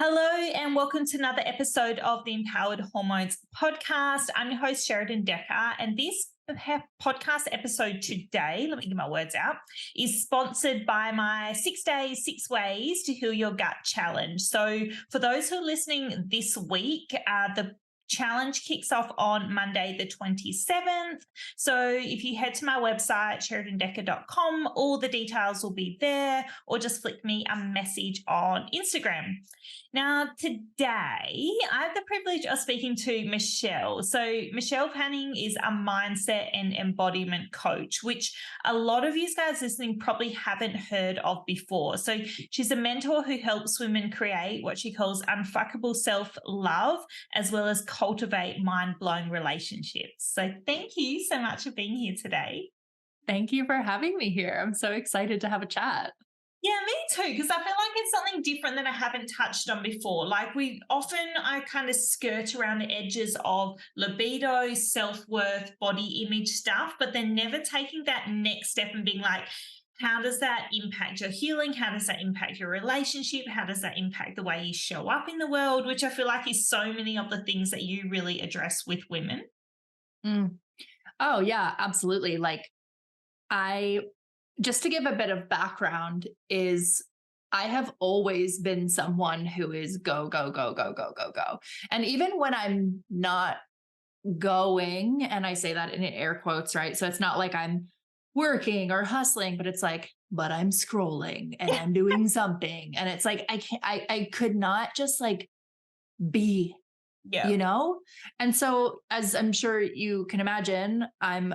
Hello, and welcome to another episode of the Empowered Hormones podcast. I'm your host, Sheridan Decker, and this podcast episode today, let me get my words out, is sponsored by my 6 days, 6 ways to heal your gut challenge. So, for those who are listening this week, the challenge kicks off on Monday, the 27th. So if you head to my website, sheridandecker.com, all the details will be there, or just flick me a message on Instagram. Now, today, I have the privilege of speaking to Michelle. So Michelle Panning is a mindset and embodiment coach, which a lot of you guys listening probably haven't heard of before. So she's a mentor who helps women create what she calls unfuckable self-love, as well as cultivate mind-blowing relationships. So thank you so much for being here today. Thank you for having me here. I'm so excited to have a chat. Yeah, me too, because I feel like it's something different that I haven't touched on before. Like I kind of skirt around the edges of libido, self-worth, body image stuff, but then never taking that next step and being like, how does that impact your healing? How does that impact your relationship? How does that impact the way you show up in the world? Which I feel like is so many of the things that you really address with women. Mm. Oh, yeah, absolutely. Just to give a bit of background is I have always been someone who is go, go, go, go, go, go, go. And even when I'm not going, and I say that in air quotes, right? So it's not like I'm working or hustling, but it's like, but I'm scrolling and I'm doing something. And it's like, I could not just like be, Yeah. And so as I'm sure you can imagine, I'm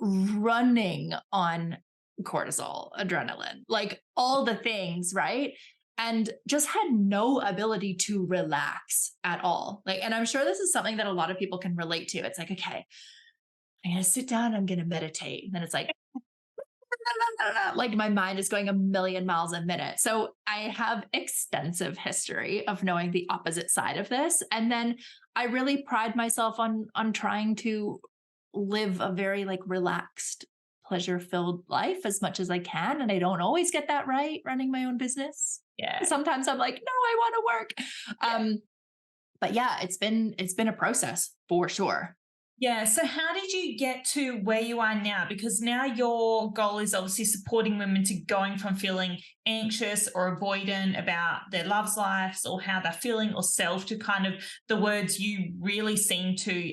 running on cortisol, adrenaline, like all the things, right? And just had no ability to relax at all. And I'm sure this is something that a lot of people can relate to. It's like, okay, I'm going to sit down, I'm going to meditate. And then it's like my mind is going a million miles a minute. So I have extensive history of knowing the opposite side of this. And then I really pride myself on trying to live a very relaxed, pleasure-filled life as much as I can. And I don't always get that right running my own business. Yeah. Sometimes I'm like, no, I want to work. Yeah. But yeah, it's been a process for sure. Yeah. So how did you get to where you are now? Because now your goal is obviously supporting women to going from feeling anxious or avoidant about their loves lives or how they're feeling or self to kind of the words you really seem to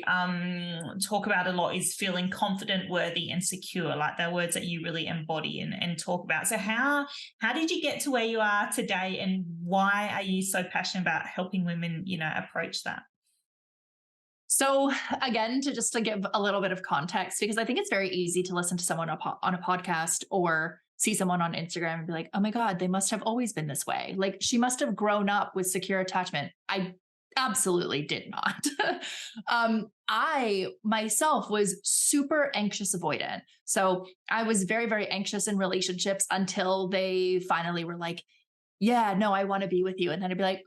talk about a lot is feeling confident, worthy, and secure, like the words that you really embody and talk about. So how did you get to where you are today, and why are you so passionate about helping women, approach that? So again, to give a little bit of context, because I think it's very easy to listen to someone on a podcast or see someone on Instagram and be like, oh my God, they must have always been this way. Like she must have grown up with secure attachment. I absolutely did not. I myself was super anxious avoidant. So I was very, very anxious in relationships until they finally were like, yeah, no, I want to be with you. And then I'd be like,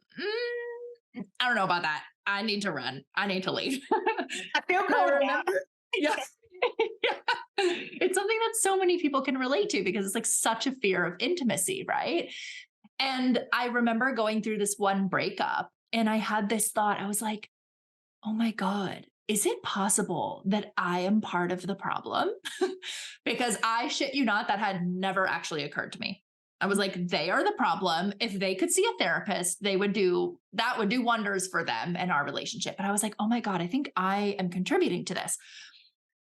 I don't know about that. I need to run. I need to leave. I feel cold. Yeah. Yeah. It's something that so many people can relate to because it's like such a fear of intimacy, right? And I remember going through this one breakup and I had this thought. I was like, oh my God, is it possible that I am part of the problem? Because I shit you not, that had never actually occurred to me. I was like, they are the problem. If they could see a therapist, that would do wonders for them and our relationship. But I was like, oh my God, I think I am contributing to this.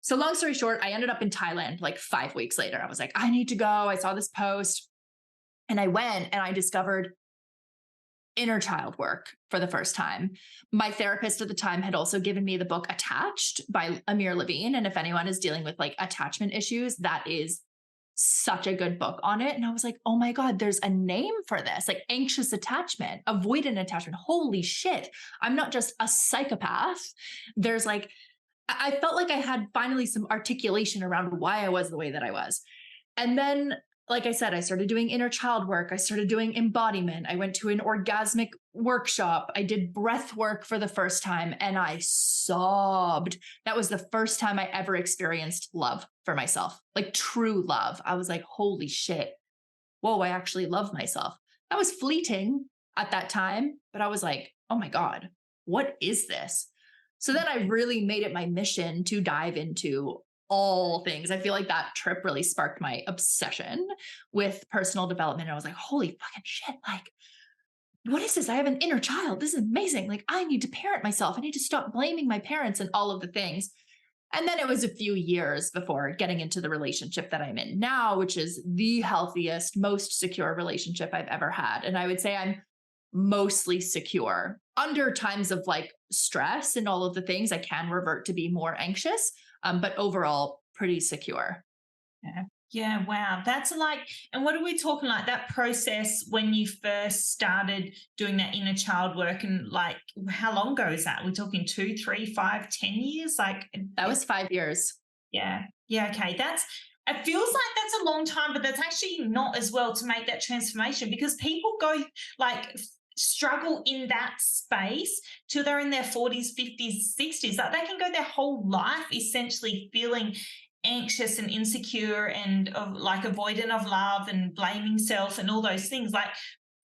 So long story short, I ended up in Thailand like 5 weeks later. I was like, I need to go. I saw this post and I went and I discovered inner child work for the first time. My therapist at the time had also given me the book Attached by Amir Levine. And if anyone is dealing with attachment issues, that is such a good book on it. And I was like, oh my God, there's a name for this, like anxious attachment, avoidant attachment. Holy shit. I'm not just a psychopath. There's I felt like I had finally some articulation around why I was the way that I was. And then, like I said, I started doing inner child work. I started doing embodiment. I went to an orgasmic workshop. I did breath work for the first time and I sobbed. That was the first time I ever experienced love for myself, like true love. I was like, holy shit. Whoa, I actually love myself. That was fleeting. at that time, but I was like, oh my God, what is this? So then I really made it my mission to dive into all things. I feel like that trip really sparked my obsession with personal development. And I was like, holy fucking shit. Like, what is this? I have an inner child. This is amazing. Like, I need to parent myself. I need to stop blaming my parents and all of the things. And then it was a few years before getting into the relationship that I'm in now, which is the healthiest, most secure relationship I've ever had. And I would say I'm mostly secure. Under times of like stress and all of the things, I can revert to be more anxious, but overall, pretty secure. Yeah. Yeah, wow. That's like, and what are we talking like that process when you first started doing that inner child work and like how long ago is that? We're talking 2, 3, 5, 10 years? Like That was 5 years. yeah. Yeah, okay. That's it feels like that's a long time, but that's actually not as well to make that transformation because people go like struggle in that space till they're in their 40s, 50s, 60s. Like they can go their whole life essentially feeling anxious and insecure and of like avoidant of love and blaming self and all those things. Like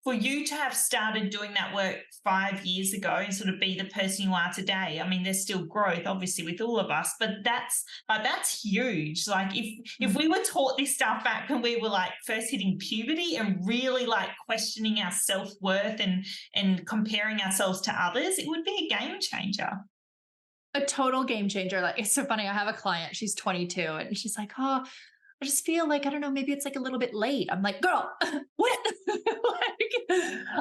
for you to have started doing that work 5 years ago and sort of be the person you are today, I mean, there's still growth, obviously, with all of us, but that's huge. Like if we were taught this stuff back when we were like first hitting puberty and really like questioning our self-worth and comparing ourselves to others, it would be a game changer. A total game changer. Like, it's so funny. I have a client, she's 22, and she's like, oh, I just feel like, I don't know, maybe it's like a little bit late. I'm like, girl, what? Like,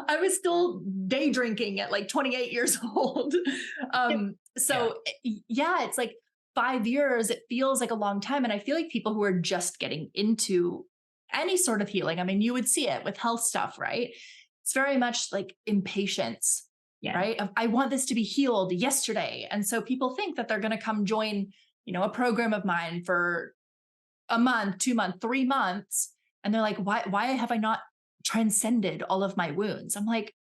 I was still day drinking at like 28 years old. Yep. Yeah. Yeah, it's like 5 years. It feels like a long time. And I feel like people who are just getting into any sort of healing, I mean, you would see it with health stuff, right? It's very much like impatience, Yeah. right? I want this to be healed yesterday. And so people think that they're going to come join, a program of mine for a month, 2 months, 3 months. And they're like, why have I not transcended all of my wounds? I'm like,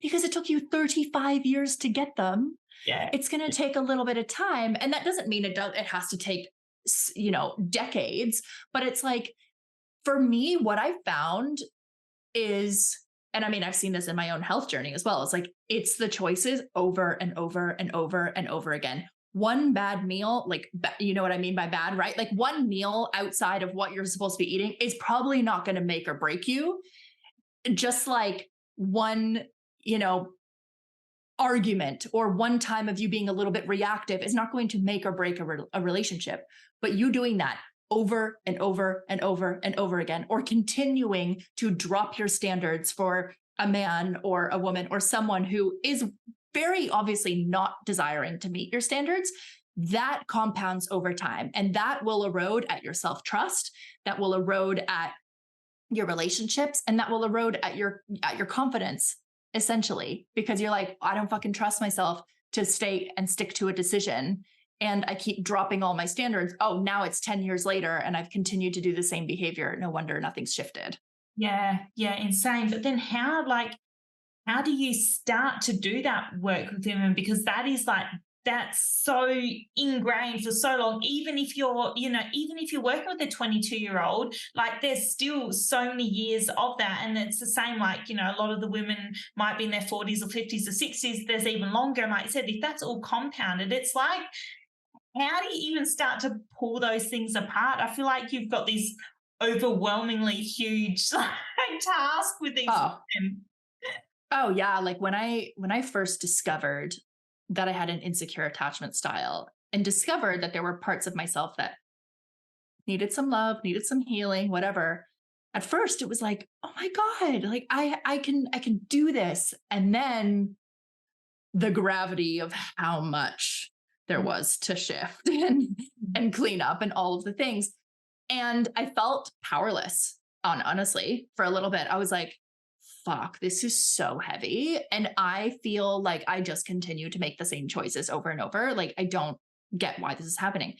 because it took you 35 years to get them. Yeah. It's going to take a little bit of time. And that doesn't mean it has to take, decades, but it's like, for me, what I found is, and I mean, I've seen this in my own health journey as well. It's like, it's the choices over and over and over and over again. One bad meal, like, you know what I mean by bad, right? Like one meal outside of what you're supposed to be eating is probably not going to make or break you. Just like one, argument or one time of you being a little bit reactive is not going to make or break a relationship. But you doing that over and over and over and over again, or continuing to drop your standards for a man or a woman or someone who is very obviously not desiring to meet your standards, that compounds over time. And that will erode at your self-trust, that will erode at your relationships, and that will erode at your confidence, essentially, because you're like, I don't fucking trust myself to stay and stick to a decision. And I keep dropping all my standards. Oh, now it's 10 years later and I've continued to do the same behavior. No wonder nothing's shifted. Yeah. Yeah. Insane. But then how do you start to do that work with women? Because that is like, that's so ingrained for so long. Even if you're working with a 22-year-old, like there's still so many years of that. And it's the same, like, a lot of the women might be in their 40s or 50s or 60s. There's even longer. And like I said, if that's all compounded, it's like, how do you even start to pull those things apart? I feel like you've got this overwhelmingly huge like, task with these women. Oh yeah. Like when I first discovered that I had an insecure attachment style and discovered that there were parts of myself that needed some love, needed some healing, whatever. At first it was like, oh my God, like I can do this. And then the gravity of how much there was to shift and clean up and all of the things. And I felt powerless honestly for a little bit. I was like, fuck, this is so heavy. And I feel like I just continue to make the same choices over and over. Like, I don't get why this is happening.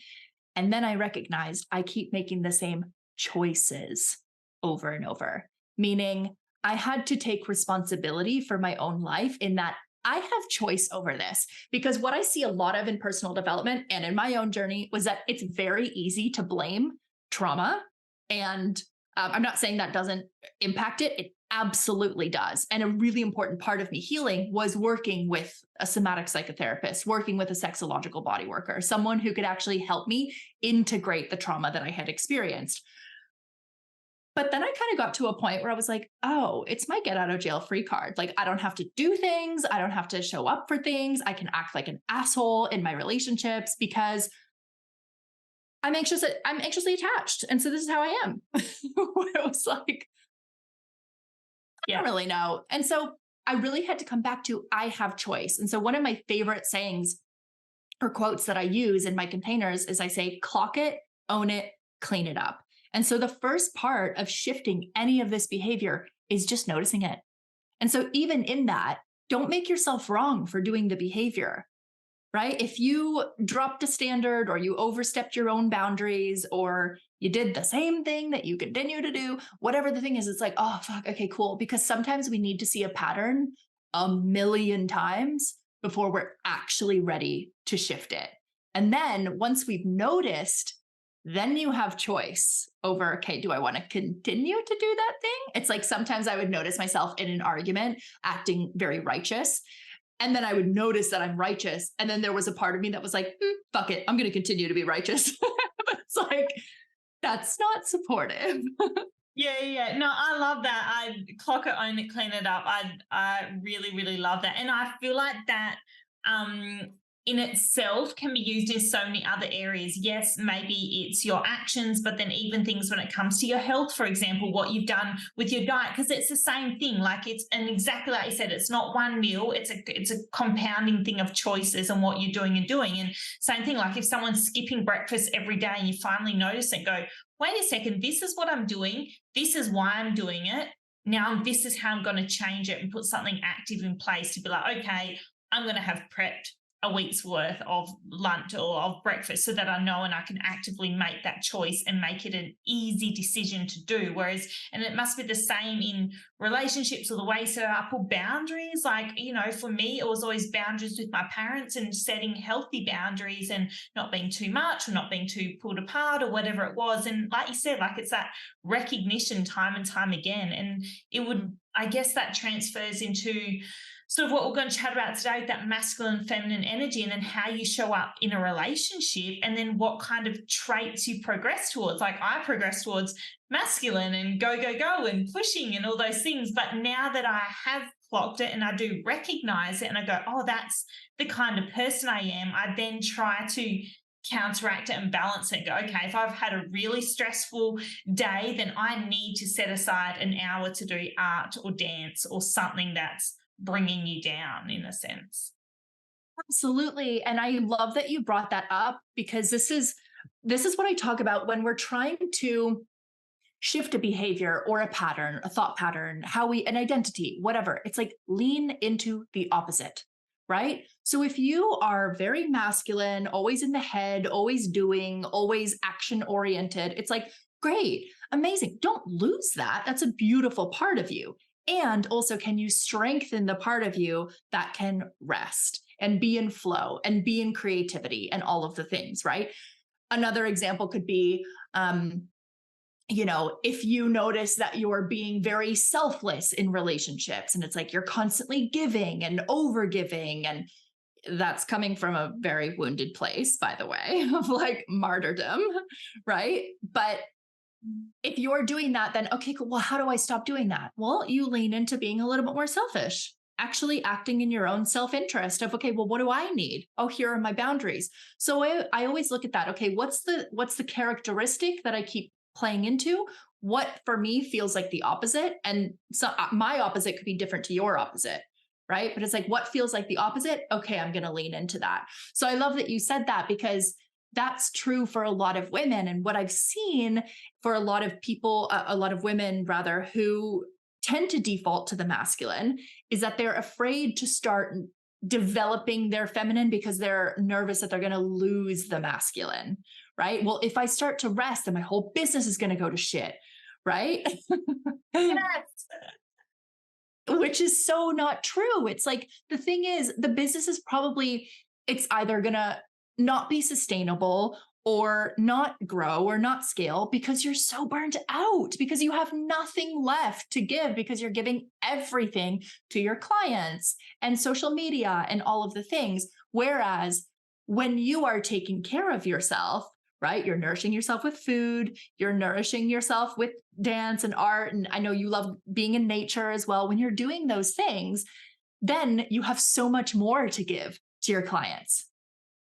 And then I recognized I keep making the same choices over and over, meaning I had to take responsibility for my own life in that I have choice over this. Because what I see a lot of in personal development and in my own journey was that it's very easy to blame trauma. And I'm not saying that doesn't impact it. It absolutely does. And a really important part of me healing was working with a somatic psychotherapist, working with a sexological body worker, someone who could actually help me integrate the trauma that I had experienced. But then I kind of got to a point where I was like, oh, it's my get out of jail free card. Like, I don't have to do things. I don't have to show up for things. I can act like an asshole in my relationships because I'm anxious. I'm anxiously attached. And so this is how I am. Where it was like, I don't really know. And so I really had to come back to, I have choice. And so one of my favorite sayings or quotes that I use in my containers is I say, clock it, own it, clean it up. And so the first part of shifting any of this behavior is just noticing it. And so even in that, don't make yourself wrong for doing the behavior, right? If you dropped a standard or you overstepped your own boundaries or you did the same thing that you continue to do, whatever the thing is, it's like, oh, fuck, okay, cool. Because sometimes we need to see a pattern a million times before we're actually ready to shift it. And then once we've noticed, then you have choice over, okay, do I want to continue to do that thing? It's like sometimes I would notice myself in an argument acting very righteous. And then I would notice that I'm righteous. And then there was a part of me that was like, fuck it, I'm going to continue to be righteous. But it's like, that's not supportive. Yeah. No, I love that. I clock it, own it, clean it up. I really, really love that. And I feel like that in itself can be used in so many other areas. Yes, maybe it's your actions, but then even things when it comes to your health, for example, what you've done with your diet, because it's the same thing. Like and exactly like you said, it's not one meal, it's a compounding thing of choices and what you're doing and doing. And same thing, like if someone's skipping breakfast every day and you finally notice it, go, wait a second, this is what I'm doing. This is why I'm doing it. Now, this is how I'm going to change it and put something active in place to be like, okay, I'm going to have prepped a week's worth of lunch or of breakfast so that I know and I can actively make that choice and make it an easy decision to do. Whereas, and it must be the same in relationships or the way so I put boundaries. Like, for me, it was always boundaries with my parents and setting healthy boundaries and not being too much or not being too pulled apart or whatever it was. And like you said, like it's that recognition time and time again. And it would, I guess that transfers into sort of what we're going to chat about today, that masculine, feminine energy, and then how you show up in a relationship, and then what kind of traits you progress towards. Like I progress towards masculine and go, go, go and pushing and all those things. But now that I have clocked it and I do recognize it and I go, oh, that's the kind of person I am, I then try to counteract it and balance it and go, okay, if I've had a really stressful day, then I need to set aside an hour to do art or dance or something that's bringing you down in a sense. Absolutely. And I love that you brought that up because this is what I talk about when we're trying to shift a behavior or a pattern, a thought pattern, an identity, whatever. It's like lean into the opposite, right? So if you are very masculine, always in the head, always doing, always action oriented, it's like, great, amazing. Don't lose that. That's a beautiful part of you. And also, can you strengthen the part of you that can rest and be in flow and be in creativity and all of the things, right? Another example could be, if you notice that you're being very selfless in relationships and it's like you're constantly giving and over giving, and that's coming from a very wounded place, by the way, of like martyrdom, right? But if you're doing that, then okay, cool. Well, how do I stop doing that? Well, you lean into being a little bit more selfish, actually acting in your own self-interest of, okay, well, what do I need? Oh, here are my boundaries. So I always look at that. Okay, what's the characteristic that I keep playing into? What for me feels like the opposite? And so my opposite could be different to your opposite, right? But it's like, what feels like the opposite? Okay, I'm going to lean into that. So I love that you said that because that's true for a lot of women. And what I've seen for a lot of people, a lot of women rather, who tend to default to the masculine is that they're afraid to start developing their feminine because they're nervous that they're going to lose the masculine, right? Well, if I start to rest, then my whole business is going to go to shit, right? Yes. Which is so not true. It's like, the thing is, the business is probably, it's either going to not be sustainable or not grow or not scale because you're so burnt out, because you have nothing left to give, because you're giving everything to your clients and social media and all of the things. Whereas when you are taking care of yourself, right, you're nourishing yourself with food, you're nourishing yourself with dance and art. And I know you love being in nature as well. When you're doing those things, then you have so much more to give to your clients.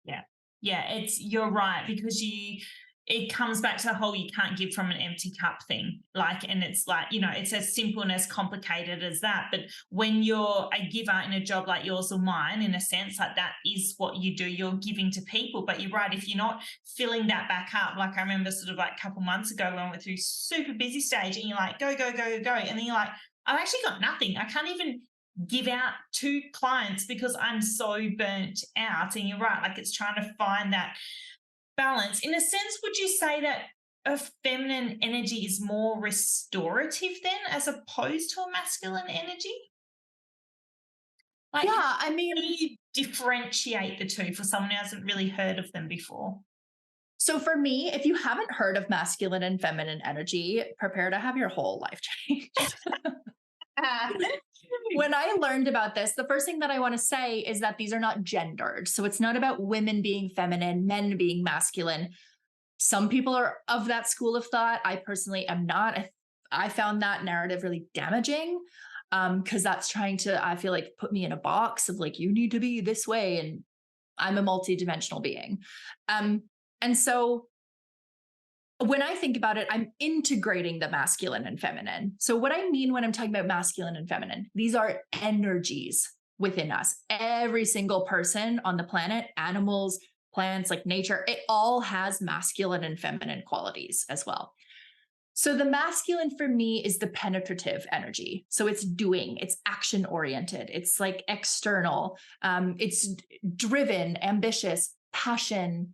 Yeah. Yeah, you're right, because it comes back to the whole you can't give from an empty cup thing. Like, and it's like, it's as simple and as complicated as that. But when you're a giver in a job like yours or mine, in a sense, like that is what you do. You're giving to people. But you're right, if you're not filling that back up, like I remember sort of like a couple months ago when I went through super busy stage and you're like, go, go, go, go. And then you're like, I've actually got nothing. I can't even give out to clients because I'm so burnt out. And you're right, like it's trying to find that balance. In a sense, would you say that a feminine energy is more restorative then as opposed to a masculine energy? Like, Yeah, how I mean, do you differentiate the two for someone who hasn't really heard of them before? so for me, if you haven't heard of masculine and feminine energy, prepare to have your whole life changed. When I learned about this, the first thing that I want to say is that these are not gendered. So it's not about women being feminine, men being masculine. Some people are of that school of thought. I personally am not. I found that narrative really damaging, because that's trying to, I feel like, put me in a box of like, you need to be this way. And I'm a multidimensional being. And so when I think about it, I'm integrating the masculine and feminine. So, what I mean when I'm talking about masculine and feminine, these are energies within us. Every single person on the planet, animals, plants, like nature, it all has masculine and feminine qualities as well. So, the masculine for me is the penetrative energy. So, it's doing, it's action oriented, it's like external, it's driven, ambitious, passion.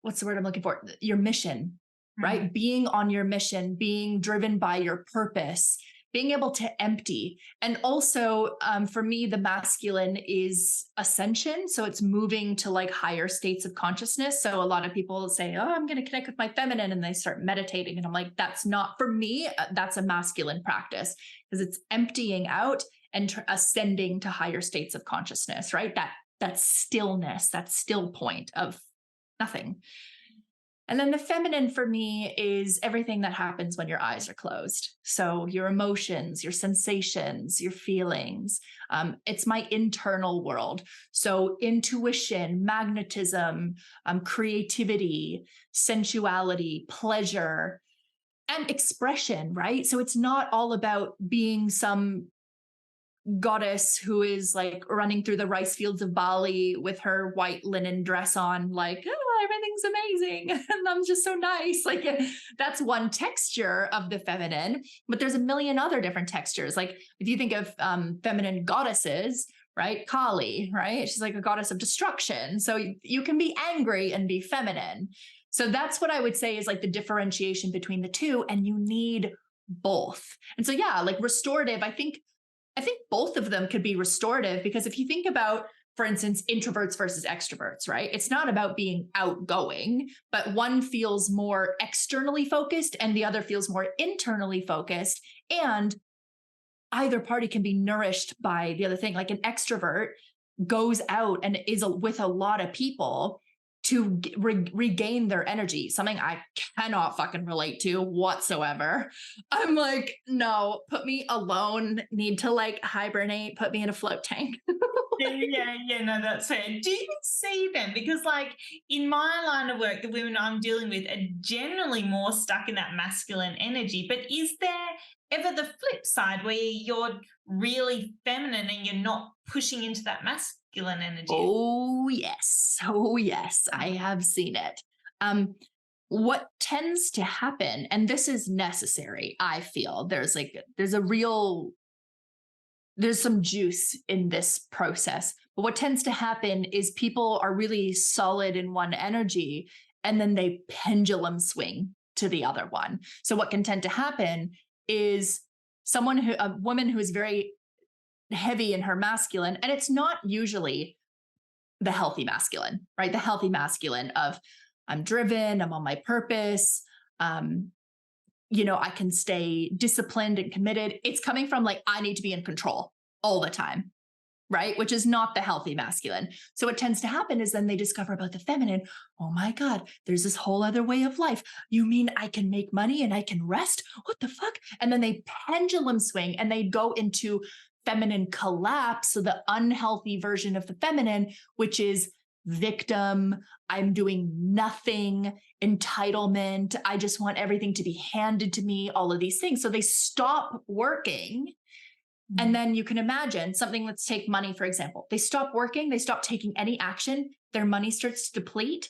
What's the word I'm looking for? Your mission, right? Mhm. Being on your mission, being driven by your purpose, being able to empty. And also, for me, the masculine is ascension. So it's moving to like higher states of consciousness. So a lot of people say, oh, I'm going to connect with my feminine, and they start meditating. And I'm like, that's not for me. That's a masculine practice because it's emptying out and ascending to higher states of consciousness, right? That stillness, that still point of nothing. And then the feminine for me is everything that happens when your eyes are closed. So your emotions, your sensations, your feelings. It's my internal world. So intuition, magnetism, creativity, sensuality, pleasure, and expression, right? So it's not all about being some goddess who is like running through the rice fields of Bali with her white linen dress on, like, oh, everything's amazing. And I'm just so nice. Like, that's one texture of the feminine, but there's a million other different textures. Like, if you think of feminine goddesses, right? Kali, right? She's like a goddess of destruction. So you can be angry and be feminine. So that's what I would say is like the differentiation between the two. And you need both. And so, yeah, like restorative, I think both of them could be restorative because if you think about, for instance, introverts versus extroverts, right? It's not about being outgoing, but one feels more externally focused and the other feels more internally focused. And either party can be nourished by the other thing. Like an extrovert goes out and is with a lot of people to regain their energy, something I cannot fucking relate to whatsoever. I'm like, no, put me alone, need to like hibernate, put me in a float tank. Yeah, no, that's fair. Do you see them? Because, like, in my line of work, the women I'm dealing with are generally more stuck in that masculine energy. But is there ever the flip side where you're really feminine and you're not pushing into that masculine energy? Oh, yes. Oh, yes. I have seen it. What tends to happen, and this is necessary, I feel there's some juice in this process. But what tends to happen is people are really solid in one energy and then they pendulum swing to the other one. So what can tend to happen is a woman who is very heavy in her masculine, and it's not usually the healthy masculine, right? The healthy masculine of I'm driven, I'm on my purpose. Um, I can stay disciplined and committed. It's coming from like, I need to be in control all the time, right? Which is not the healthy masculine. So what tends to happen is then they discover about the feminine. Oh my God, there's this whole other way of life. You mean I can make money and I can rest? What the fuck? And then they pendulum swing and they go into feminine collapse. So the unhealthy version of the feminine, which is victim, I'm doing nothing, entitlement, I just want everything to be handed to me, all of these things. So they stop working. And then you can imagine something, let's take money, for example. They stop working, they stop taking any action, their money starts to deplete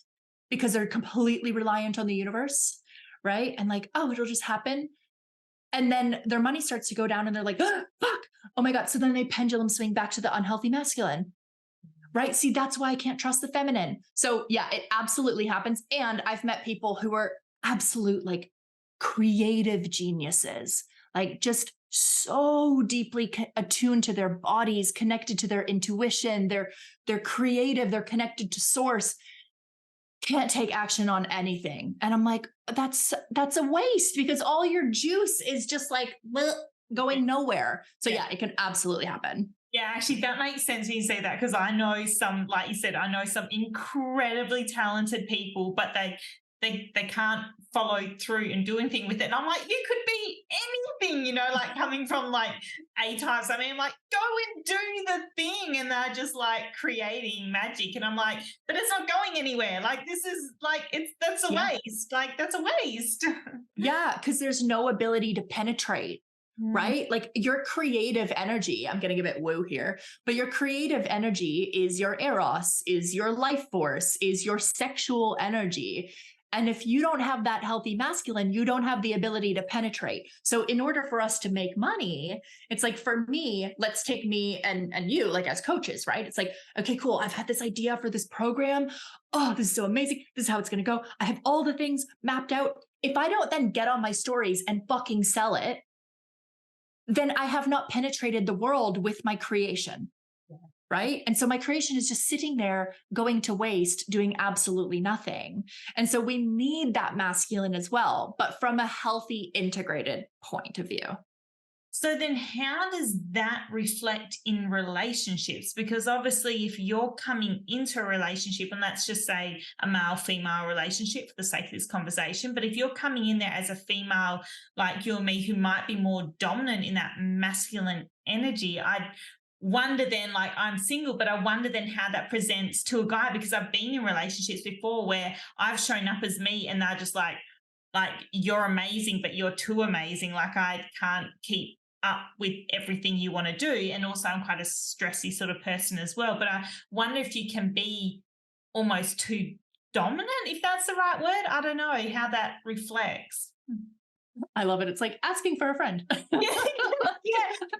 because they're completely reliant on the universe, right? And like, oh, it'll just happen. And then their money starts to go down and they're like, oh, fuck, oh my God. So then they pendulum swing back to the unhealthy masculine, right? See, that's why I can't trust the feminine. So yeah, it absolutely happens. And I've met people who are absolute like creative geniuses, like just so deeply attuned to their bodies, connected to their intuition. They're creative. They're connected to source. Can't take action on anything. And I'm like, that's a waste because all your juice is just like going nowhere. So yeah, it can absolutely happen. Yeah, actually, that makes sense when you say that because I know some, like you said, I know some incredibly talented people, but they can't follow through and do anything with it. And I'm like, you could be anything, like coming from like A types. I mean, like, go and do the thing, and they're just like creating magic. And I'm like, but it's not going anywhere. Like, this is like that's a waste. Like, that's a waste. Yeah, because there's no ability to penetrate. Right? Like your creative energy, I'm going to give it woo here, but your creative energy is your eros, is your life force, is your sexual energy. And if you don't have that healthy masculine, you don't have the ability to penetrate. So in order for us to make money, it's like for me, let's take me and you like as coaches, right? It's like, okay, cool. I've had this idea for this program. Oh, this is so amazing. This is how it's going to go. I have all the things mapped out. If I don't then get on my stories and fucking sell it, then I have not penetrated the world with my creation. Right. And so my creation is just sitting there going to waste, doing absolutely nothing. And so we need that masculine as well, but from a healthy, integrated point of view. So then how does that reflect in relationships? Because obviously if you're coming into a relationship, and let's just say a male-female relationship for the sake of this conversation, but if you're coming in there as a female like you and me who might be more dominant in that masculine energy, I wonder then, like, I'm single, but I wonder then how that presents to a guy, because I've been in relationships before where I've shown up as me and they're just like you're amazing, but you're too amazing. Like, I can't keep up with everything you want to do. And also I'm quite a stressy sort of person as well. But I wonder if you can be almost too dominant, if that's the right word. I don't know how that reflects. I love it. It's like asking for a friend. Yeah.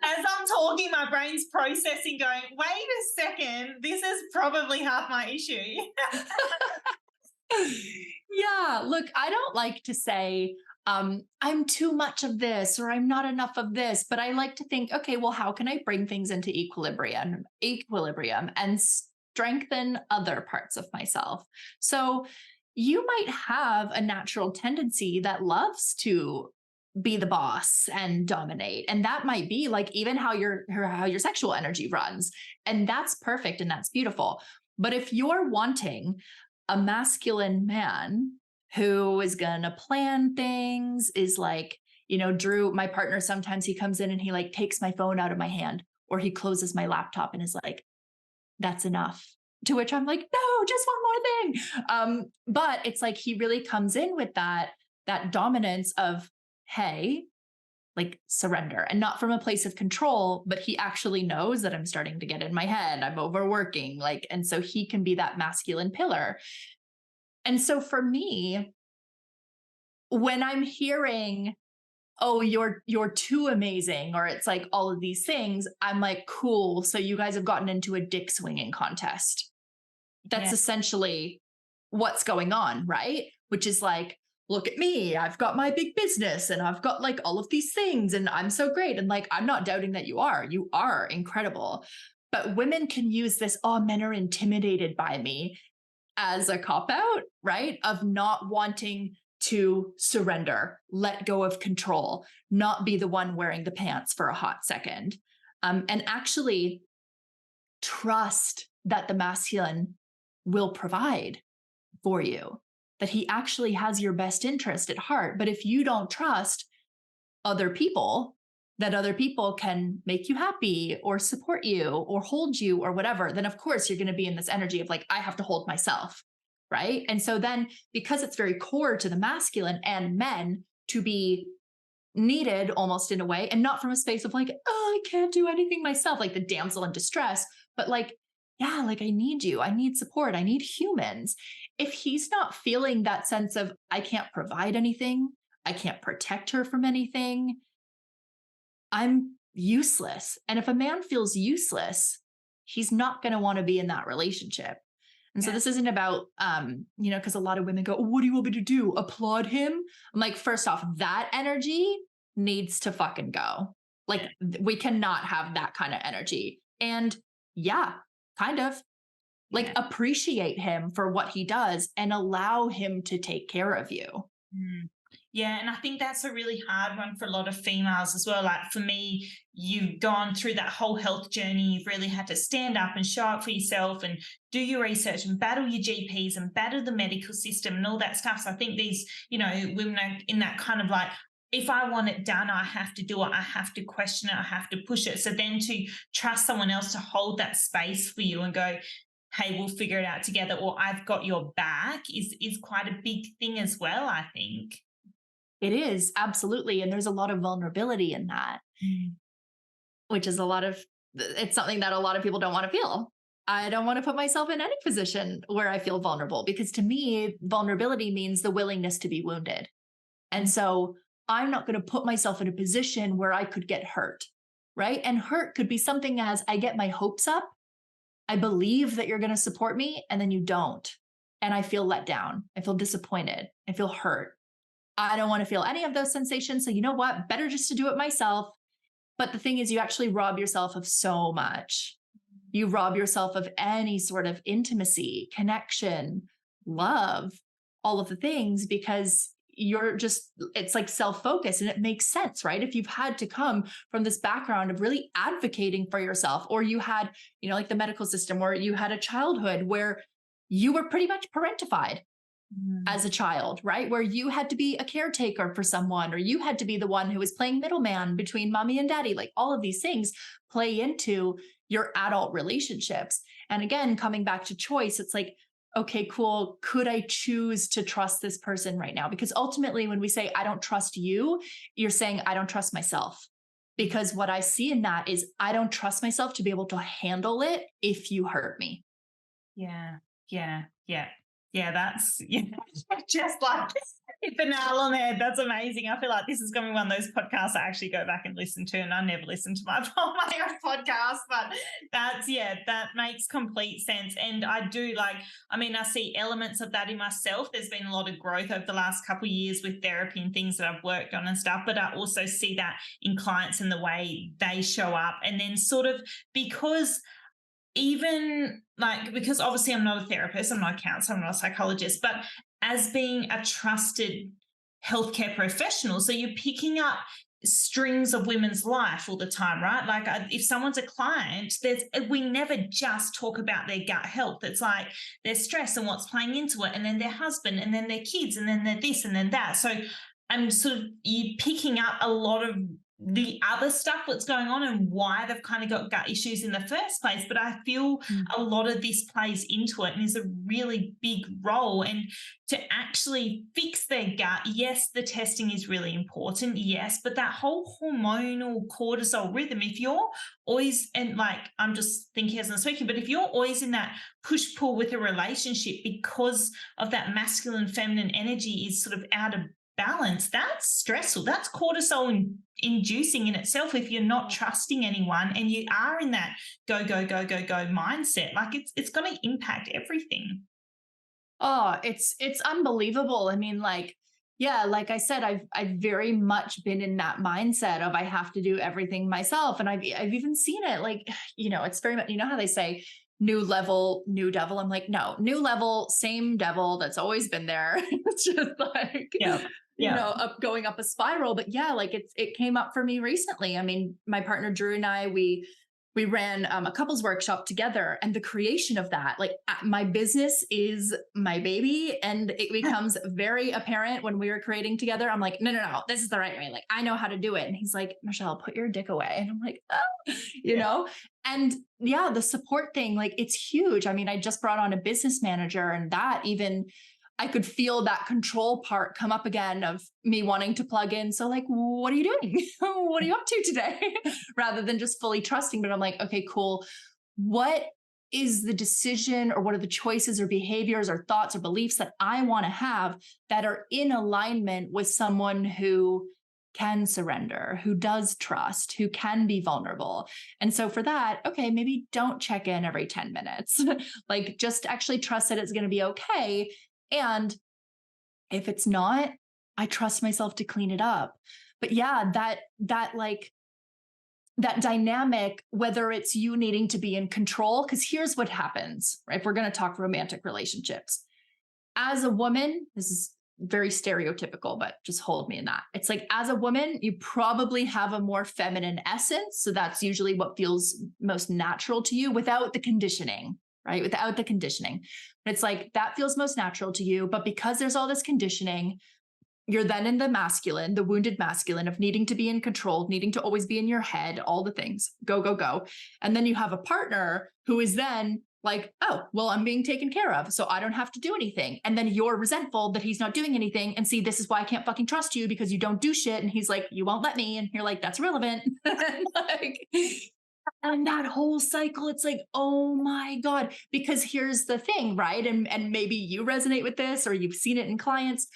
As I'm talking, my brain's processing, going, wait a second, this is probably half my issue. Yeah. Look, I don't like to say, I'm too much of this or I'm not enough of this, but I like to think, okay, well, how can I bring things into equilibrium and strengthen other parts of myself? So you might have a natural tendency that loves to be the boss and dominate, and that might be like even how your sexual energy runs, and that's perfect and that's beautiful. But if you're wanting a masculine man who is gonna plan things, is like, Drew, my partner, sometimes he comes in and he like takes my phone out of my hand or he closes my laptop and is like, that's enough. To which I'm like, no, just one more thing. But it's like he really comes in with that dominance of, hey, like surrender, and not from a place of control, but he actually knows that I'm starting to get in my head. I'm overworking, like, and so he can be that masculine pillar. And so for me, when I'm hearing, oh, you're too amazing, or it's like all of these things, I'm like, cool. So you guys have gotten into a dick swinging contest. That's essentially what's going on, right? Which is like, look at me, I've got my big business and I've got like all of these things and I'm so great. And like, I'm not doubting that you are incredible. But women can use this, oh, men are intimidated by me, as a cop out, right? Of not wanting to surrender, let go of control, not be the one wearing the pants for a hot second. And actually trust that the masculine will provide for you, that he actually has your best interest at heart. But if you don't trust other people, that other people can make you happy or support you or hold you or whatever, then of course you're going to be in this energy of like, I have to hold myself. Right. And so then, because it's very core to the masculine and men to be needed almost in a way, and not from a space of like, oh, I can't do anything myself, like the damsel in distress, but like, yeah, like I need you. I need support. I need humans. If he's not feeling that sense of, I can't provide anything, I can't protect her from anything, I'm useless. And if a man feels useless, he's not going to want to be in that relationship. And so Yeah. this isn't about, because a lot of women go, oh, what do you want me to do? Applaud him? I'm like, first off, that energy needs to fucking go. Like, we cannot have that kind of energy. And yeah, kind of like Yeah. appreciate him for what he does and allow him to take care of you. Mm. Yeah, and I think that's a really hard one for a lot of females as well. Like for me, you've gone through that whole health journey. You've really had to stand up and show up for yourself and do your research and battle your GPs and battle the medical system and all that stuff. So I think these, women are in that kind of like, if I want it done, I have to do it. I have to question it. I have to push it. So then to trust someone else to hold that space for you and go, hey, we'll figure it out together, or I've got your back is quite a big thing as well, I think. It is, absolutely. And there's a lot of vulnerability in that, which is it's something that a lot of people don't want to feel. I don't want to put myself in any position where I feel vulnerable, because to me, vulnerability means the willingness to be wounded. And so I'm not going to put myself in a position where I could get hurt, right? And hurt could be something as I get my hopes up. I believe that you're going to support me, and then you don't. And I feel let down. I feel disappointed. I feel hurt. I don't want to feel any of those sensations. So you know what? Better just to do it myself. But the thing is, you actually rob yourself of so much. You rob yourself of any sort of intimacy, connection, love, all of the things, because it's like self-focused, and it makes sense, right? If you've had to come from this background of really advocating for yourself, or you had, like the medical system, or you had a childhood where you were pretty much parentified as a child, right? Where you had to be a caretaker for someone, or you had to be the one who was playing middleman between mommy and daddy. Like all of these things play into your adult relationships. And again, coming back to choice, it's like, okay, cool. Could I choose to trust this person right now? Because ultimately, when we say, I don't trust you, you're saying, I don't trust myself. Because what I see in that is, I don't trust myself to be able to handle it if you hurt me. Yeah, yeah, yeah. Yeah, that's just like hit the nail on the head. That's amazing. I feel like this is going to be one of those podcasts I actually go back and listen to, and I never listen to my own podcast, but that makes complete sense. And I do I see elements of that in myself. There's been a lot of growth over the last couple of years with therapy and things that I've worked on and stuff, but I also see that in clients and the way they show up. And then sort of because obviously I'm not a therapist, I'm not a counselor, I'm not a psychologist, but as being a trusted healthcare professional, so you're picking up strings of women's life all the time, right? Like if someone's a client, we never just talk about their gut health. It's like their stress and what's playing into it, and then their husband, and then their kids, and then they're this and then that. So I'm sort of you picking up a lot of the other stuff that's going on and why they've kind of got gut issues in the first place. But I feel a lot of this plays into it and is a really big role. And to actually fix their gut, yes, the testing is really important, yes, but that whole hormonal cortisol rhythm, if you're always, and I'm just thinking as I'm speaking, but if you're always in that push pull with a relationship because of that masculine feminine energy is sort of out of balance, that's stressful. That's cortisol inducing in itself if you're not trusting anyone and you are in that go, go, go, go, go mindset. Like it's going to impact everything. Oh, it's unbelievable. I mean, Yeah, like I said, I've very much been in that mindset of I have to do everything myself. And I've even seen it like, it's very much, you know how they say new level, new devil. I'm like, no, new level, same devil that's always been there. It's just like, Yeah. Yeah. going up a spiral. But yeah, like it came up for me recently. I mean, my partner Drew and I, we ran a couples workshop together, and the creation of that, like my business is my baby, and it becomes very apparent when we were creating together. I'm like, no, no, no, this is the right way, like I know how to do it. And he's like, Michelle, put your dick away. And I'm like, oh, you Yeah. know. And yeah, the support thing, like it's huge. I mean, I just brought on a business manager, and that even I could feel that control part come up again of me wanting to plug in. So, like, what are you doing? What are you up to today? Rather than just fully trusting. But I'm like, okay, cool. What is the decision, or what are the choices or behaviors or thoughts or beliefs that I want to have that are in alignment with someone who can surrender, who does trust, who can be vulnerable? And so for that, okay, maybe don't check in every 10 minutes. Like just actually trust that it's going to be okay. And if it's not, I trust myself to clean it up. But yeah, that dynamic, whether it's you needing to be in control, because here's what happens, right? If we're going to talk romantic relationships, as a woman, this is very stereotypical, but just hold me in that. It's like, as a woman, you probably have a more feminine essence. So that's usually what feels most natural to you without the conditioning, right? Without the conditioning. But it's like that feels most natural to you. But because there's all this conditioning, you're then in the masculine, the wounded masculine of needing to be in control, needing to always be in your head, all the things, go, go, go. And then you have a partner who is then like, oh, well, I'm being taken care of, so I don't have to do anything. And then you're resentful that he's not doing anything. And see, this is why I can't fucking trust you, because you don't do shit. And he's like, you won't let me. And you're like, that's irrelevant. Like, and that whole cycle, it's like, oh my God. Because here's the thing, right? And maybe you resonate with this, or you've seen it in clients,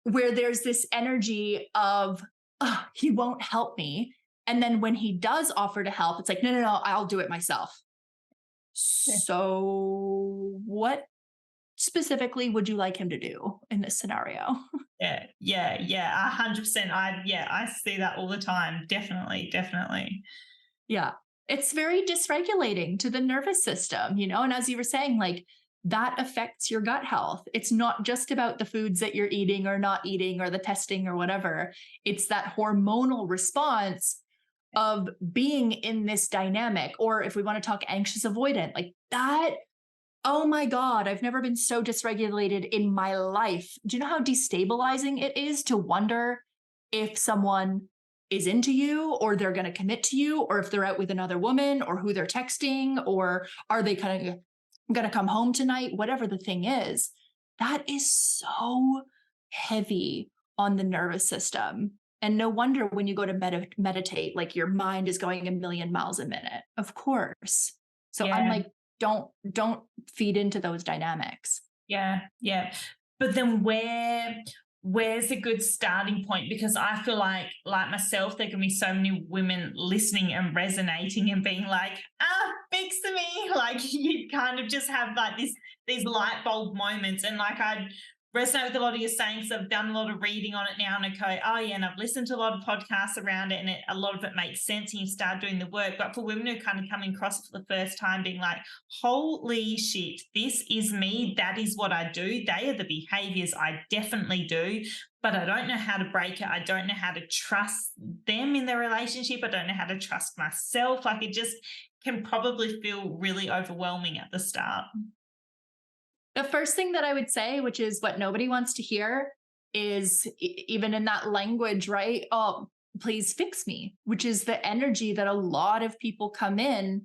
where there's this energy of, oh, he won't help me. And then when he does offer to help, it's like, no, no, no, I'll do it myself. Yeah. So, what specifically would you like him to do in this scenario? Yeah. Yeah. Yeah. 100%. I see that all the time. Definitely. Definitely. Yeah. It's very dysregulating to the nervous system, And as you were saying, like that affects your gut health. It's not just about the foods that you're eating or not eating or the testing or whatever. It's that hormonal response of being in this dynamic. Or if we want to talk anxious avoidant, like that. Oh my God, I've never been so dysregulated in my life. Do you know how destabilizing it is to wonder if someone is into you, or they're going to commit to you, or if they're out with another woman, or who they're texting, or are they kind of going to come home tonight? Whatever the thing is, that is so heavy on the nervous system. And no wonder when you go to meditate, like your mind is going a million miles a minute. Of course. So I'm Yeah. like, don't feed into those dynamics. Yeah, yeah. But then where's a good starting point? Because I feel like myself, there can be so many women listening and resonating and being like, fix to me. Like you kind of just have like these light bulb moments. And like I resonate with a lot of your saying, because I've done a lot of reading on it now, and I go, oh yeah, and I've listened to a lot of podcasts around it, and a lot of it makes sense, and you start doing the work. But for women who kind of come across it for the first time, being like, holy shit, this is me, that is what I do, they are the behaviors I definitely do, but I don't know how to break it. I don't know how to trust them in their relationship. I don't know how to trust myself. Like it just can probably feel really overwhelming at the start. The first thing that I would say, which is what nobody wants to hear, is even in that language, right? Oh, please fix me, which is the energy that a lot of people come in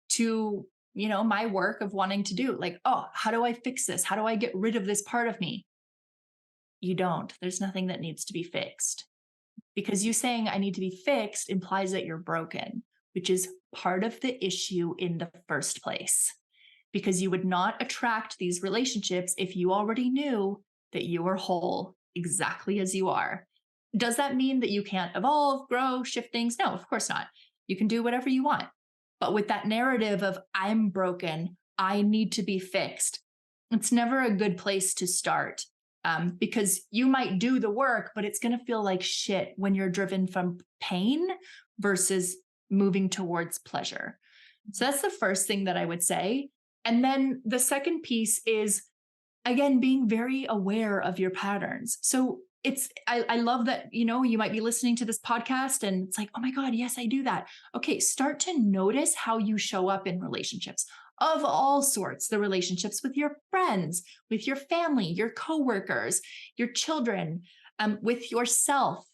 to, my work of wanting to do. Like, oh, how do I fix this? How do I get rid of this part of me? You don't. There's nothing that needs to be fixed. Because you saying I need to be fixed implies that you're broken, which is part of the issue in the first place. Because you would not attract these relationships if you already knew that you were whole exactly as you are. Does that mean that you can't evolve, grow, shift things? No, of course not. You can do whatever you want. But with that narrative of I'm broken, I need to be fixed, it's never a good place to start. because you might do the work, but it's going to feel like shit when you're driven from pain versus moving towards pleasure. So that's the first thing that I would say. And then the second piece is, again, being very aware of your patterns. So I love that, you might be listening to this podcast and it's like, oh my God, yes, I do that. Okay, start to notice how you show up in relationships of all sorts, the relationships with your friends, with your family, your coworkers, your children, with yourself,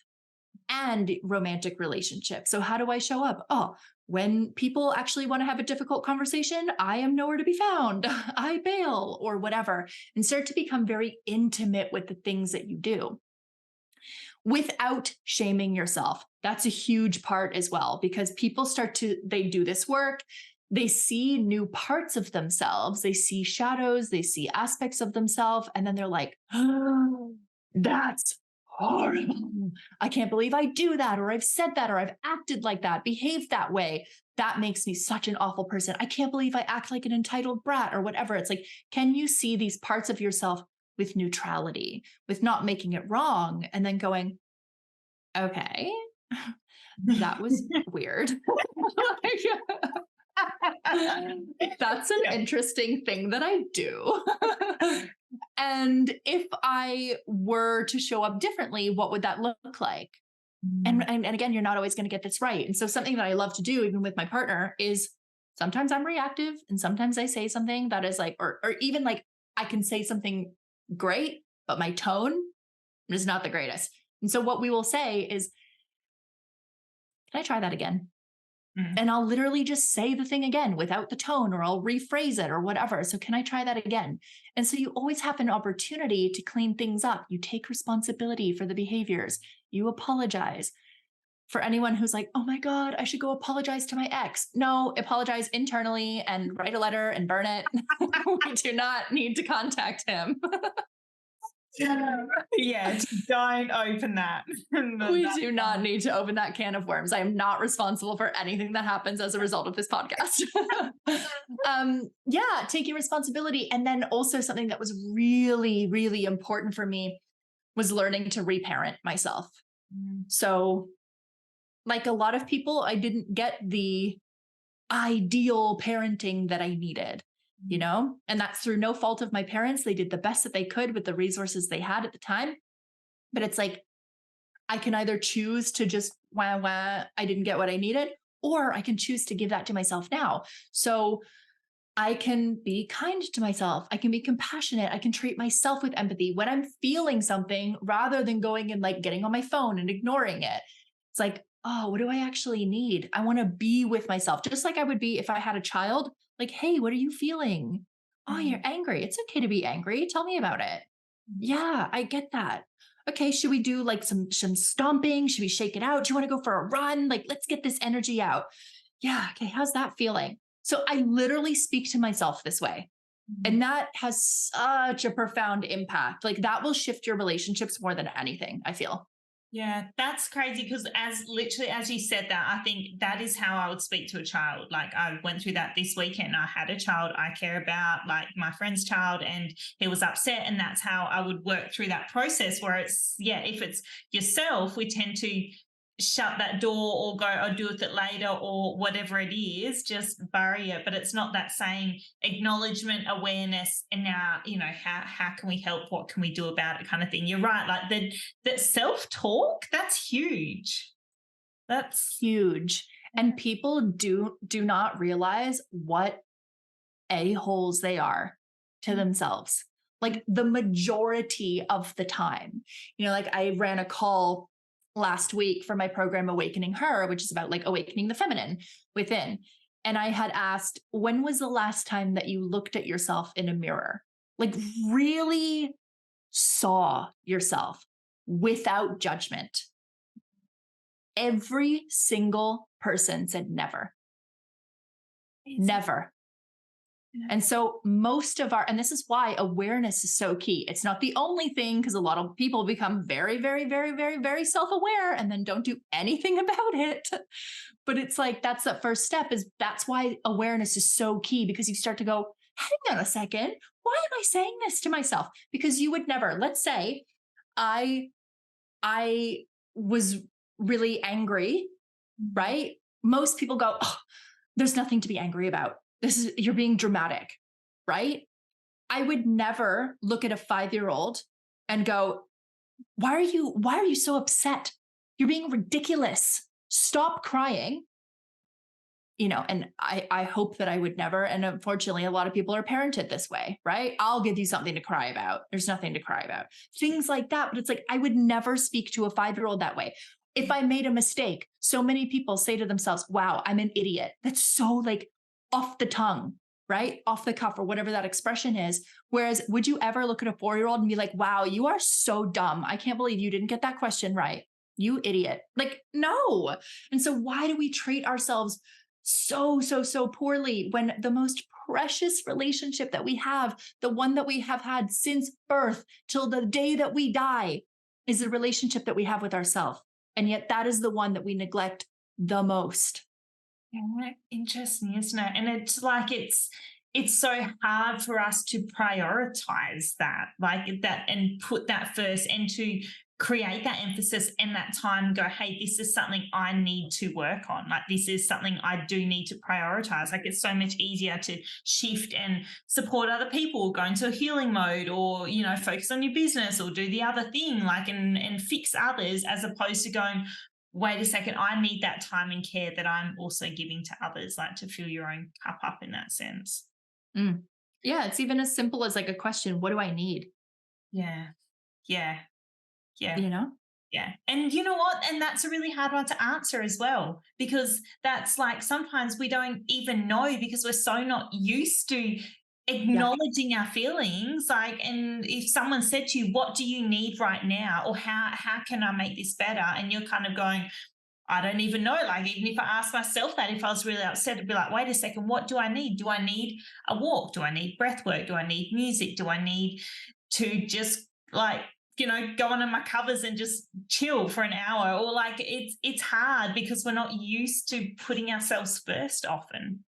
and romantic relationships. So how do I show up? Oh, when people actually want to have a difficult conversation, I am nowhere to be found. I bail or whatever, and start to become very intimate with the things that you do without shaming yourself. That's a huge part as well, because people they do this work. They see new parts of themselves. They see shadows, they see aspects of themselves. And then they're like, oh, that's horrible. I can't believe I do that, or I've said that, or I've acted like that, behaved that way. That makes me such an awful person. I can't believe I act like an entitled brat or whatever. It's like, can you see these parts of yourself with neutrality, with not making it wrong, and then going, okay, that was weird. That's an interesting thing that I do. And if I were to show up differently, what would that look like? And again, you're not always going to get this right. And so something that I love to do, even with my partner, is sometimes I'm reactive and sometimes I say something that is like, or even like I can say something great, but my tone is not the greatest. And so what we will say is, can I try that again? And I'll literally just say the thing again without the tone, or I'll rephrase it or whatever. So can I try that again? And so you always have an opportunity to clean things up. You take responsibility for the behaviors. You apologize. For anyone who's like, oh my God, I should go apologize to my ex. No, apologize internally and write a letter and burn it. We do not need to contact him. Yeah, don't open that. We do not need to open that can of worms. I am not responsible for anything that happens as a result of this podcast. Yeah, taking responsibility. And then also something that was really, really important for me was learning to reparent myself. So like a lot of people, I didn't get the ideal parenting that I needed. And that's through no fault of my parents. They did the best that they could with the resources they had at the time. But it's like, I can either choose to just, I didn't get what I needed, or I can choose to give that to myself now. So I can be kind to myself. I can be compassionate. I can treat myself with empathy when I'm feeling something, rather than going and like getting on my phone and ignoring it. It's like, oh, what do I actually need? I want to be with myself, just like I would be if I had a child. Like, hey, what are you feeling? Oh, you're angry. It's okay to be angry. Tell me about it. Yeah, I get that. Okay, should we do like some stomping? Should we shake it out? Do you want to go for a run? Like, let's get this energy out. Yeah, okay, how's that feeling? So I literally speak to myself this way. And that has such a profound impact. Like that will shift your relationships more than anything, I feel. Yeah, that's crazy because as you said that, I think that is how I would speak to a child. Like I went through that this weekend. I had a child I care about, like my friend's child, and he was upset. And that's how I would work through that process where it's, yeah, if it's yourself, we tend to shut that door or go, I'll do it later or whatever it is, just bury it. But it's not that same acknowledgement, awareness, and now, how can we help? What can we do about it kind of thing. You're right. Like that self-talk, that's huge. That's huge. And people do not realize what a-holes they are to themselves. Like the majority of the time, like I ran a call last week for my program, Awakening Her, which is about like awakening the feminine within. And I had asked, when was the last time that you looked at yourself in a mirror? Like really saw yourself without judgment? Every single person said never. Never. And so most of and this is why awareness is so key. It's not the only thing, because a lot of people become very, very, very, very, very self-aware and then don't do anything about it. But it's like, that's the first step. That's why awareness is so key, because you start to go, hang on a second, why am I saying this to myself? Because you would never, let's say I I was really angry, Mhm. right? Most people go, oh, there's nothing to be angry about. You're being dramatic, right? I would never look at a 5-year-old and go, why are you so upset? You're being ridiculous. Stop crying. And I hope that I would never. And unfortunately, a lot of people are parented this way, right? I'll give you something to cry about. There's nothing to cry about. Things like that. But it's like, I would never speak to a 5-year-old that way. If I made a mistake, so many people say to themselves, wow, I'm an idiot. That's so like off the tongue, right? Off the cuff or whatever that expression is. Whereas would you ever look at a 4-year-old and be like, wow, you are so dumb. I can't believe you didn't get that question right. You idiot. Like, no. And so why do we treat ourselves so poorly when the most precious relationship that we have, the one that we have had since birth till the day that we die, is the relationship that we have with ourselves. And yet that is the one that we neglect the most. Yeah, interesting, isn't it? And it's like it's so hard for us to prioritize that, like that, and put that first, and to create that emphasis and that time. Go, hey, this is something I need to work on. Like this is something I do need to prioritize. Like it's so much easier to shift and support other people, go into a healing mode, or focus on your business, or do the other thing, like and fix others, as opposed to going, wait a second, I need that time and care that I'm also giving to others, like to fill your own cup up in that sense. Mm. Yeah, it's even as simple as like a question, what do I need? Yeah. Yeah. Yeah. You know? Yeah. And you know what? And that's a really hard one to answer as well, because that's like sometimes we don't even know, because we're so not used to Yeah. acknowledging our feelings. Like, and if someone said to you, what do you need right now? Or how can I make this better? And you're kind of going, I don't even know. Like, even if I asked myself that, if I was really upset, I'd be like, wait a second, what do I need? Do I need a walk? Do I need breath work? Do I need music? Do I need to just like, go on in my covers and just chill for an hour? Or like it's hard because we're not used to putting ourselves first often.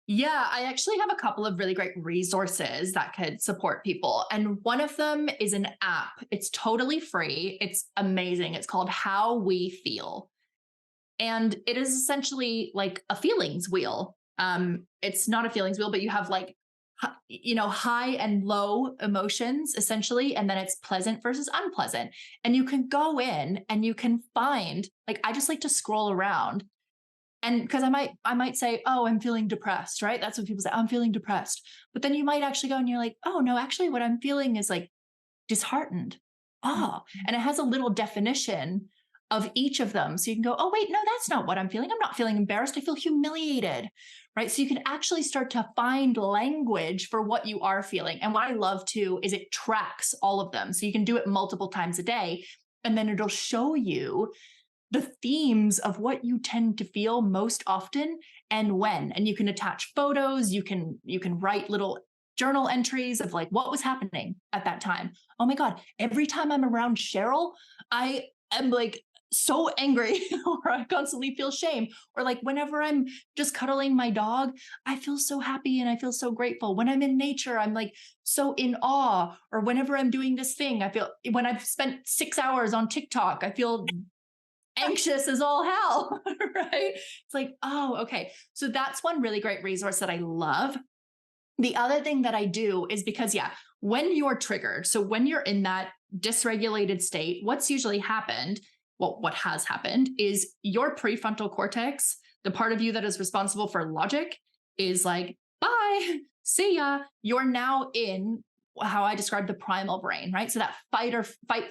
Yeah, I actually have a couple of really great resources that could support people. And one of them is an app. It's totally free. It's amazing. It's called How We Feel. And it is essentially like a feelings wheel. It's not a feelings wheel, but you have like high and low emotions essentially, and then it's pleasant versus unpleasant. And you can go in and you can find, like, I just like to scroll around, and because I might say, oh, I'm feeling depressed, right? That's what people say, I'm feeling depressed. But then you might actually go and you're like, oh no, actually what I'm feeling is like disheartened. Oh, and it has a little definition of each of them. So you can go, oh, wait, no, that's not what I'm feeling. I'm not feeling embarrassed. I feel humiliated, right? So you can actually start to find language for what you are feeling. And what I love too is it tracks all of them. So you can do it multiple times a day, and then it'll show you the themes of what you tend to feel most often and when. And you can attach photos, you can write little journal entries of like what was happening at that time. Oh my god, every time I'm around Cheryl, I am like so angry or I constantly feel shame, or like whenever I'm just cuddling my dog, I feel so happy and I feel so grateful. When I'm in nature, I'm like so in awe, or whenever I'm doing this thing, I feel, when I've spent 6 hours on TikTok, I feel anxious as all hell, right? It's like, oh, okay. So that's one really great resource that I love. The other thing that I do is because, yeah, when you're triggered, so when you're in that dysregulated state, what's usually happened, well, what has happened is your prefrontal cortex, the part of you that is responsible for logic, is like, bye, see ya. You're now in how I describe the primal brain, right? So that fight,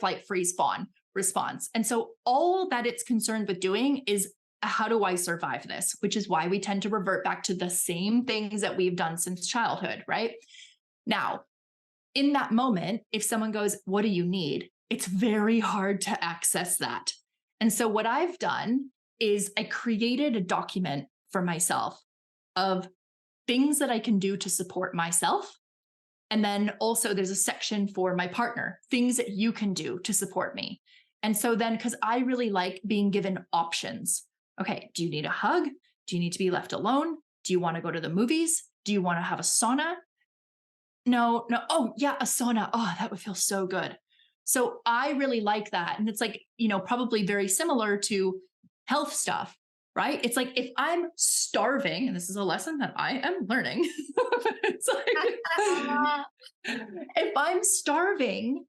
flight, freeze, fawn response. And so all that it's concerned with doing is, how do I survive this? Which is why we tend to revert back to the same things that we've done since childhood, right? Now, in that moment, if someone goes, what do you need? It's very hard to access that. And so what I've done is I created a document for myself of things that I can do to support myself. And then also there's a section for my partner, things that you can do to support me. And so then, because I really like being given options. Okay, do you need a hug? Do you need to be left alone? Do you want to go to the movies? Do you want to have a sauna? No, no. Oh, yeah, a sauna. Oh, that would feel so good. So I really like that. And it's like, probably very similar to health stuff, right? It's like if I'm starving, and this is a lesson that I am learning, it's like if I'm starving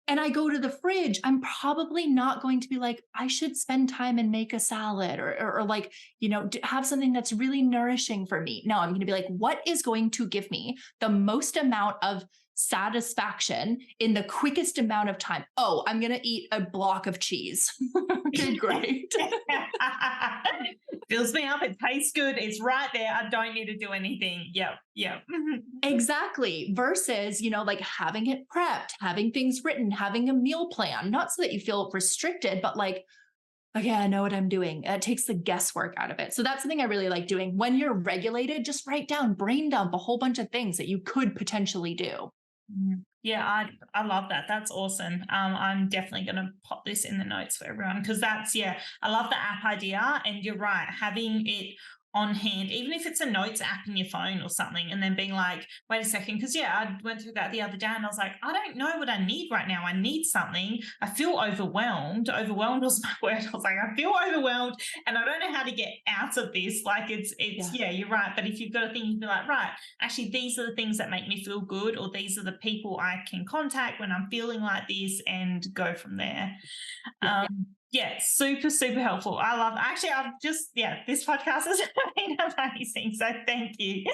and I go to the fridge, I'm probably not going to be like, I should spend time and make a salad or like, have something that's really nourishing for me. No, I'm going to be like, what is going to give me the most amount of satisfaction in the quickest amount of time? Oh, I'm going to eat a block of cheese. Okay, great. Fills me up. It tastes good. It's right there. I don't need to do anything. Yep. Yep. Exactly. Versus, like having it prepped, having things written, having a meal plan, not so that you feel restricted, but like, okay, I know what I'm doing. It takes the guesswork out of it. So that's something I really like doing. When you're regulated, just write down, brain dump a whole bunch of things that you could potentially do. Yeah, I love that. That's awesome. I'm definitely going to pop this in the notes for everyone because I love the app idea. And you're right, having it on hand, even if it's a notes app in your phone or something, and then being like, wait a second, because I went through that the other day and I was like, I don't know what I need right now. I need something. I feel overwhelmed. Overwhelmed was my word. I was like, I feel overwhelmed and I don't know how to get out of this. Like yeah, you're right. But if you've got a thing, you'd be like, right, actually, these are the things that make me feel good, or these are the people I can contact when I'm feeling like this, and go from there. Yeah, super, super helpful. I love this podcast has been amazing. So thank you.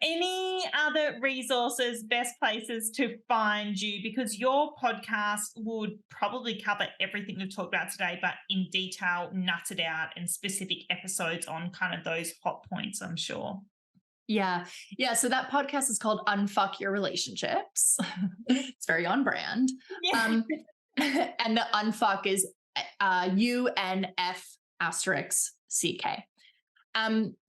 Any other resources, best places to find you? Because your podcast would probably cover everything we've talked about today, but in detail, nutted out, and specific episodes on kind of those hot points, I'm sure. Yeah. Yeah. So that podcast is called Unfuck Your Relationships. It's very on brand. Yeah. And the unfuck is UNF*CK.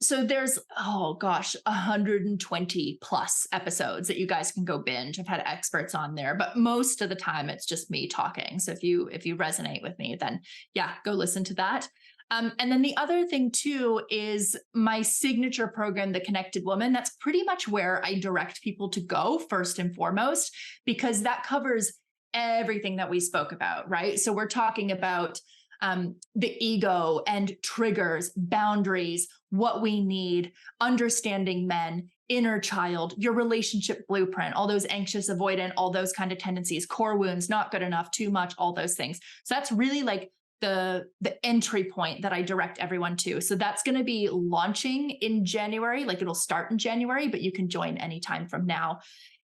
So there's, oh gosh, 120 plus episodes that you guys can go binge. I've had experts on there, but most of the time it's just me talking. So if you resonate with me, then yeah, go listen to that. And then the other thing too is my signature program, The Connected Woman. That's pretty much where I direct people to go first and foremost, because that covers everything that we spoke about, right? So we're talking about the ego and triggers, boundaries, what we need, understanding men, inner child, your relationship blueprint, all those anxious, avoidant, all those kind of tendencies, core wounds, not good enough, too much, all those things. So that's really like the entry point that I direct everyone to. So that's going to be launching in January. Like it'll start in January, but you can join anytime from now.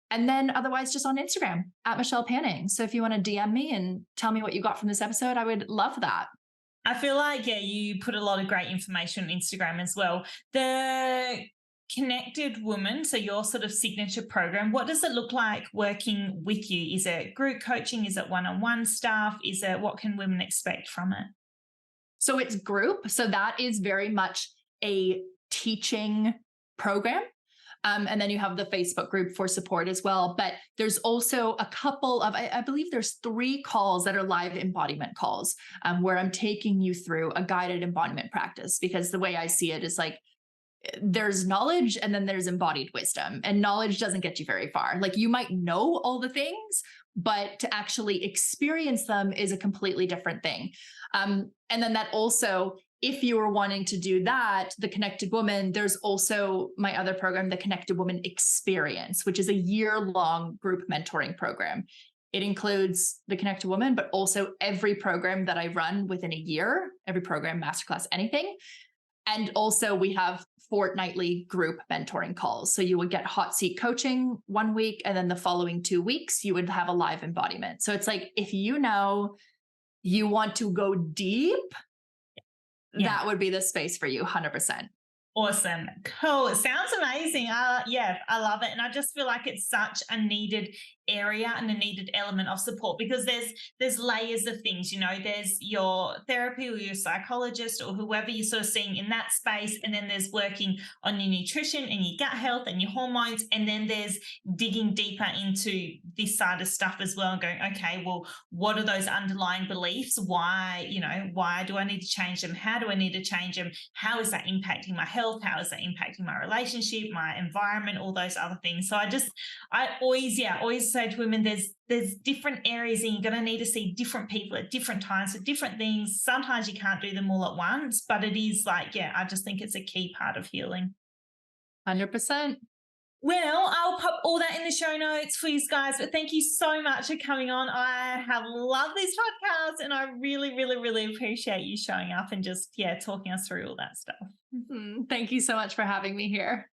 And then otherwise just on Instagram at Michelle Panning. So if you want to DM me and tell me what you got from this episode, I would love that. I feel like, you put a lot of great information on Instagram as well. The Connected Woman, so your sort of signature program, what does it look like working with you? Is it group coaching? Is it one-on-one stuff? What can women expect from it? So it's group. So that is very much a teaching program. And then you have the Facebook group for support as well. But there's also a couple of, I believe there's 3 calls that are live embodiment calls, where I'm taking you through a guided embodiment practice, because the way I see it is like, there's knowledge and then there's embodied wisdom, and knowledge doesn't get you very far. Like you might know all the things, but to actually experience them is a completely different thing. And then that also, if you are wanting to do that, the Connected Woman, there's also my other program, the Connected Woman Experience, which is a year-long group mentoring program. It includes the Connected Woman, but also every program that I run within a year, every program, masterclass, anything. And also we have fortnightly group mentoring calls. So you would get hot seat coaching 1 week, and then the following 2 weeks, you would have a live embodiment. So it's like, if you want to go deep, that would be the space for you, 100%. Awesome. Cool. It sounds amazing. I love it. And I just feel like it's such a needed area and a needed element of support, because there's layers of things, there's your therapy or your psychologist or whoever you're sort of seeing in that space. And then there's working on your nutrition and your gut health and your hormones. And then there's digging deeper into this side of stuff as well and going, okay, well, what are those underlying beliefs? Why do I need to change them? How do I need to change them? How is that impacting my health? health? How is that impacting my relationship, my environment, all those other things? So I always say to women, there's different areas and you're going to need to see different people at different times for different things. Sometimes you can't do them all at once, but it is like, yeah, I just think it's a key part of healing. 100%. Well, I'll pop all that in the show notes for you guys. But thank you so much for coming on. I have loved this podcast and I really, really, really appreciate you showing up and just, talking us through all that stuff. Thank you so much for having me here.